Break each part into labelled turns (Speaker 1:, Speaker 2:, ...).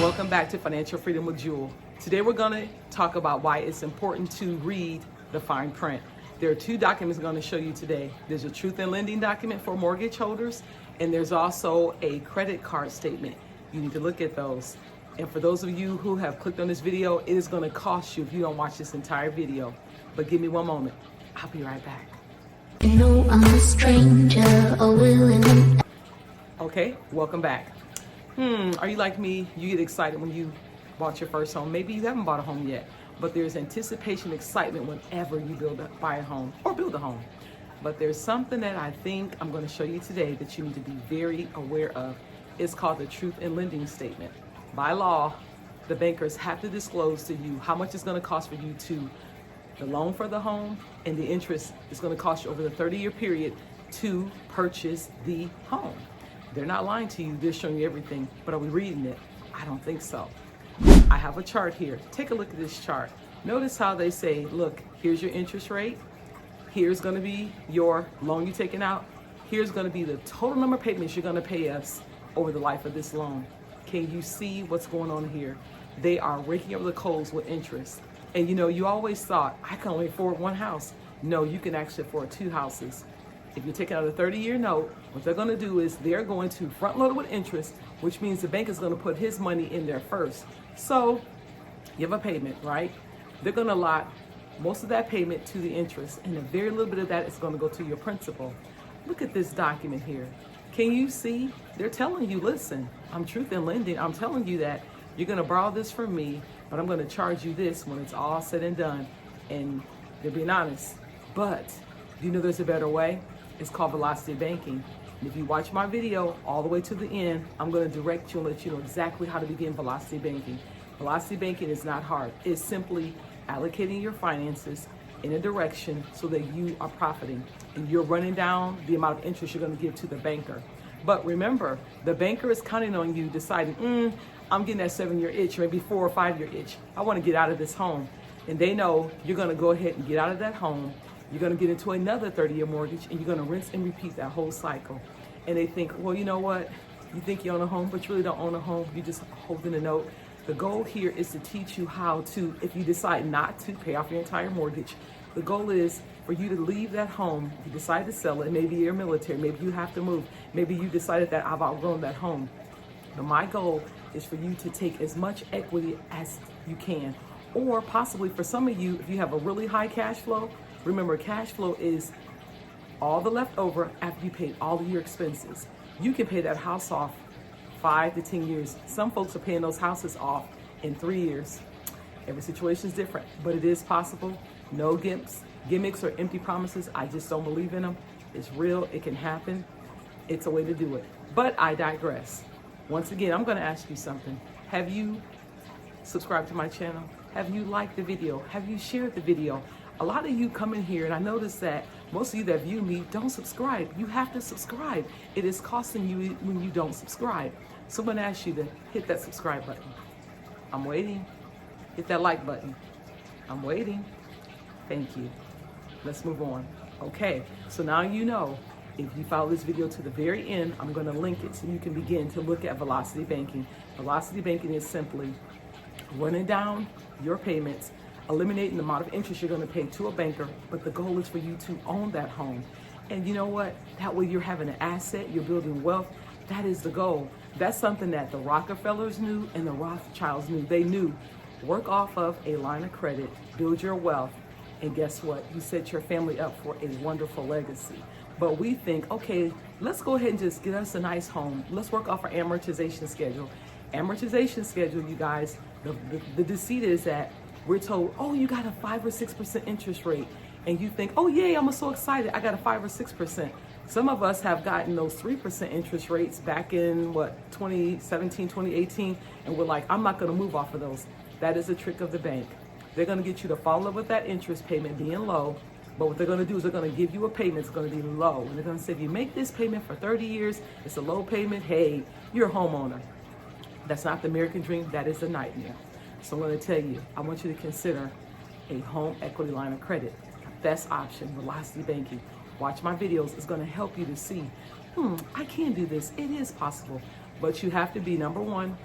Speaker 1: Welcome back to Financial Freedom with Jewel. Today we're going to talk about why it's important to read the fine print. There are two documents I'm going to show you today. There's a truth in lending document for mortgage holders, and there's also a credit card statement. You need to look at those. And for those of you who have clicked on this video, it is going to cost you if you don't watch this entire video. But give me one moment. I'll be right back.
Speaker 2: You know I'm a stranger, willing.
Speaker 1: Okay, welcome back. Are you like me? You get excited when you bought your first home. Maybe you haven't bought a home yet, but there's anticipation, excitement whenever you buy a home or build a home. But there's something that I think I'm going to show you today that you need to be very aware of. It's called the truth in lending statement. By law, the bankers have to disclose to you how much it's going to cost for you to the loan for the home, and the interest is going to cost you over the 30-year period to purchase the home. They're not lying to you, they're showing you everything, but are we reading it? I don't think so. I have a chart here. Take a look at this chart. Notice how they say, look, here's your interest rate, here's gonna be your loan you're taking out, here's gonna be the total number of payments you're gonna pay us over the life of this loan. Can you see what's going on here? They are raking up the coals with interest. And you know, you always thought, I can only afford one house. No, you can actually afford two houses. If you're taking out a 30-year note, what they're going to do is they're going to front load it with interest, which means the bank is going to put his money in there first. So you have a payment, right? They're going to allot most of that payment to the interest, and a very little bit of that is going to go to your principal. Look at this document here. Can you see? They're telling you, listen, I'm truth in lending. I'm telling you that you're going to borrow this from me, but I'm going to charge you this when it's all said and done. And they're being honest. But do you know there's a better way? It's called velocity banking. And if you watch my video all the way to the end, I'm going to direct you and let you know exactly how to begin velocity banking. Velocity banking is not hard. It's simply allocating your finances in a direction so that you are profiting and you're running down the amount of interest you're going to give to the banker. But remember, the banker is counting on you deciding, I'm getting that 7-year itch, or maybe 4 or 5-year itch. I want to get out of this home. And they know you're going to go ahead and get out of that home. You're going to get into another 30-year mortgage, and you're going to rinse and repeat that whole cycle. And they think, well, you know what? You think you own a home, but you really don't own a home. You're just holding a note. The goal here is to teach you how to, if you decide not to pay off your entire mortgage, the goal is for you to leave that home. If you decide to sell it, maybe you're military, maybe you have to move, maybe you decided that I've outgrown that home. But my goal is for you to take as much equity as you can. Or possibly for some of you, if you have a really high cash flow, remember, cash flow is all the leftover after you pay all of your expenses. You can pay that house off 5 to 10 years. Some folks are paying those houses off in 3 years. Every situation is different, but it is possible. No gimmicks or empty promises. I just don't believe in them. It's real. It can happen. It's a way to do it. But I digress. Once again, I'm going to ask you something. Have you subscribed to my channel? Have you liked the video? Have you shared the video? A lot of you come in here, and I notice that most of you that view me don't subscribe. You have to subscribe. It is costing you when you don't subscribe. So I'm going to ask you to hit that subscribe button. I'm waiting. Hit that like button. I'm waiting. Thank you. Let's move on. Okay, so now you know, if you follow this video to the very end, I'm going to link it so you can begin to look at velocity banking. Velocity banking is simply running down your payments, eliminating the amount of interest you're going to pay to a banker, but the goal is for you to own that home. And you know what? That way you're having an asset, you're building wealth. That is the goal. That's something that the Rockefellers knew and the Rothschilds knew. They knew, work off of a line of credit, build your wealth, and guess what? You set your family up for a wonderful legacy. But we think, okay, let's go ahead and just get us a nice home. Let's work off our amortization schedule. Amortization schedule, you guys, the deceit is that we're told, oh, you got a 5 or 6% interest rate. And you think, oh, yay, I'm so excited. I got a 5 or 6%. Some of us have gotten those 3% interest rates back in, 2017, 2018. And we're like, I'm not going to move off of those. That is a trick of the bank. They're going to get you to fall in love with that interest payment being low. But what they're going to do is they're going to give you a payment that's going to be low. And they're going to say, if you make this payment for 30 years, it's a low payment. Hey, you're a homeowner. That's not the American dream. That is a nightmare. So I'm going to tell you, I want you to consider a home equity line of credit. Best option, velocity banking. Watch my videos. It's going to help you to see, I can do this. It is possible. But you have to be, number one,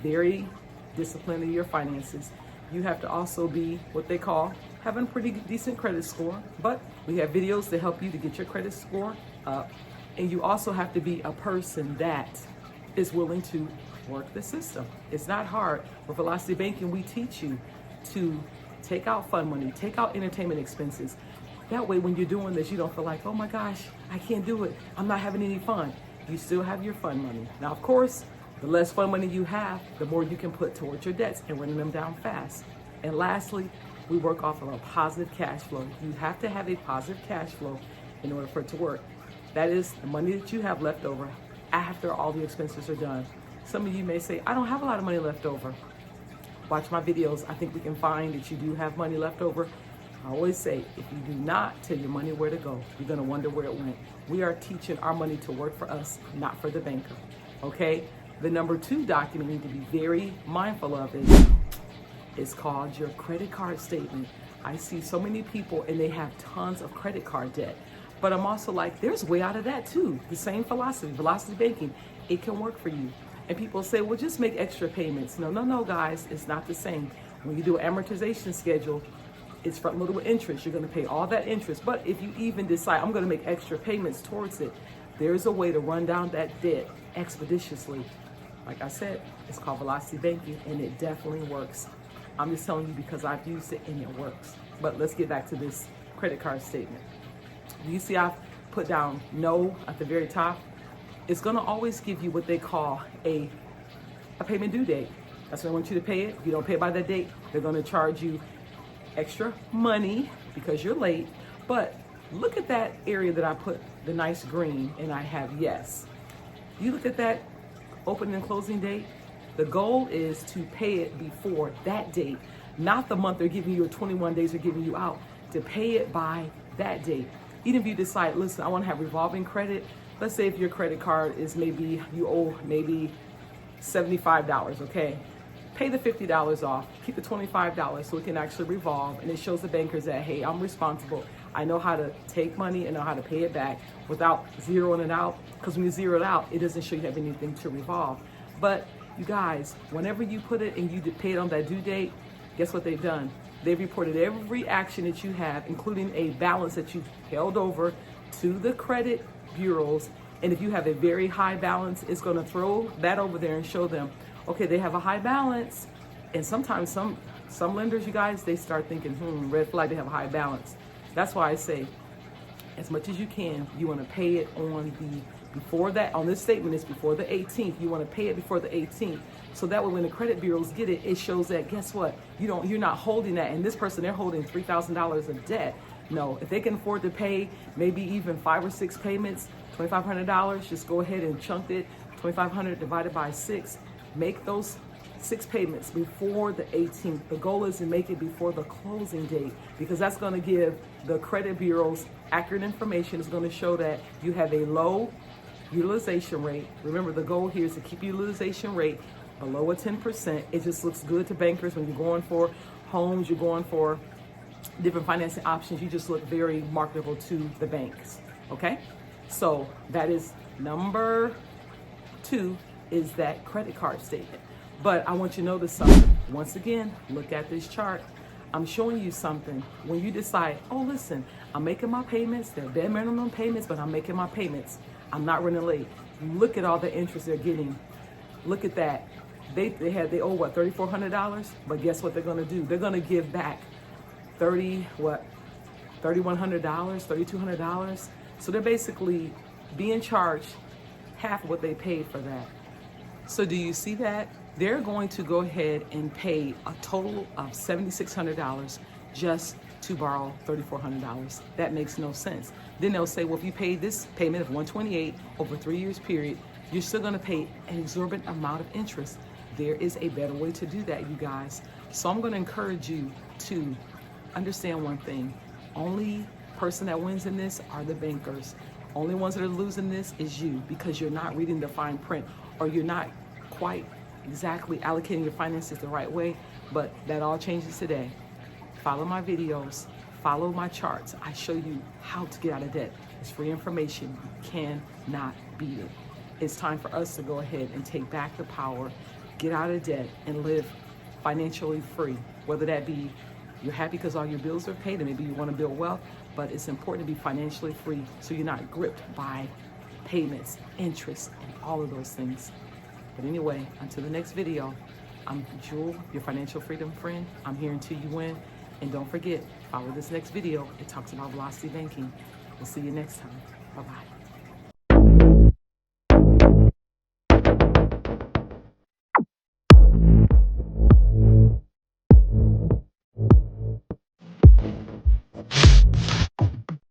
Speaker 1: very disciplined in your finances. You have to also be what they call having a pretty decent credit score, but we have videos to help you to get your credit score up. And you also have to be a person that is willing to work the system. It's not hard. With Velocity Banking, we teach you to take out fund money, take out entertainment expenses. That way, when you're doing this, you don't feel like, oh my gosh, I can't do it. I'm not having any fun. You still have your fund money. Now, of course, the less fund money you have, the more you can put towards your debts and running them down fast. And lastly, we work off of a positive cash flow. You have to have a positive cash flow in order for it to work. That is the money that you have left over after all the expenses are done. Some of you may say, I don't have a lot of money left over. Watch my videos. I think we can find that you do have money left over. I always say, if you do not tell your money where to go, you're going to wonder where it went. We are teaching our money to work for us, not for the banker. Okay? The number 2 document you need to be very mindful of is called your credit card statement. I see so many people and they have tons of credit card debt. But I'm also like, there's a way out of that too. The same philosophy, Velocity Banking, it can work for you. And people say, well, just make extra payments. No, guys, it's not the same. When you do an amortization schedule, it's front loaded with interest. You're going to pay all that interest. But if you even decide, I'm going to make extra payments towards it, there's a way to run down that debt expeditiously. Like I said, it's called Velocity Banking, and it definitely works. I'm just telling you because I've used it and it works. But let's get back to this credit card statement. You see I've put down no at the very top. It's going to always give you what they call a payment due date. That's when I want you to pay it. If you don't pay it by that date, they're going to charge you extra money because you're late. But look at that area that I put the nice green and I have yes. You look at that opening and closing date. The goal is to pay it before that date, not the month they're giving you or 21 days they're giving you out, to pay it by that date. Even if you decide, listen, I want to have revolving credit. Let's say if your credit card is maybe, you owe maybe $75, okay? Pay the $50 off, keep the $25 so it can actually revolve, and it shows the bankers that, hey, I'm responsible. I know how to take money and know how to pay it back without zeroing it out, because when you zero it out, it doesn't show you have anything to revolve. But you guys, whenever you put it and you pay it on that due date, guess what they've done? They've reported every action that you have, including a balance that you've held over to the credit bureaus. And if you have a very high balance, it's going to throw that over there and show them, okay, they have a high balance. And sometimes some lenders, you guys, they start thinking, red flag, they have a high balance. That's why I say, as much as you can, you want to pay it on before that, on this statement, it's before the 18th. You want to pay it before the 18th. So that way when the credit bureaus get it, it shows that, guess what? You're not holding that. And this person, they're holding $3,000 of debt. No, if they can afford to pay maybe even 5 or 6 payments, $2,500, just go ahead and chunk it, $2,500 divided by 6. Make those 6 payments before the 18th. The goal is to make it before the closing date, because that's going to give the credit bureaus accurate information. It's going to show that you have a low utilization rate. Remember, the goal here is to keep utilization rate below a 10%. It just looks good to bankers when you're going for homes, you're going for different financing options. You just look very marketable to the banks. Okay? So that is number 2, is that credit card statement. But I want you to notice something. Once again, look at this chart. I'm showing you something. When you decide, oh, listen, I'm making my payments. They're bare minimum payments, but I'm making my payments. I'm not running late. Look at all the interest they're getting. Look at that. They owe what, $3,400? But guess what they're going to do? They're going to give back $3,100, $3,200. So they're basically being charged half of what they paid for that. So do you see that? They're going to go ahead and pay a total of $7,600 just to borrow $3,400. That makes no sense. Then they'll say, well, if you pay this payment of $128 over 3 years period, you're still going to pay an exorbitant amount of interest. There is a better way to do that, you guys. So I'm going to encourage you to understand one thing. Only person that wins in this are the bankers. Only ones that are losing this is you, because you're not reading the fine print, or you're not quite exactly allocating your finances the right way. But that all changes today. Follow my videos, follow my charts. I show you how to get out of debt. It's free information. You cannot beat it. It's time for us to go ahead and take back the power get out of debt and live financially free. Whether that be you're happy because all your bills are paid and maybe you want to build wealth, but it's important to be financially free so you're not gripped by payments, interest, and all of those things. But anyway, until the next video, I'm Jewel, your financial freedom friend. I'm here until you win. And don't forget, follow this next video. It talks about velocity banking. We'll see you next time. Bye-bye.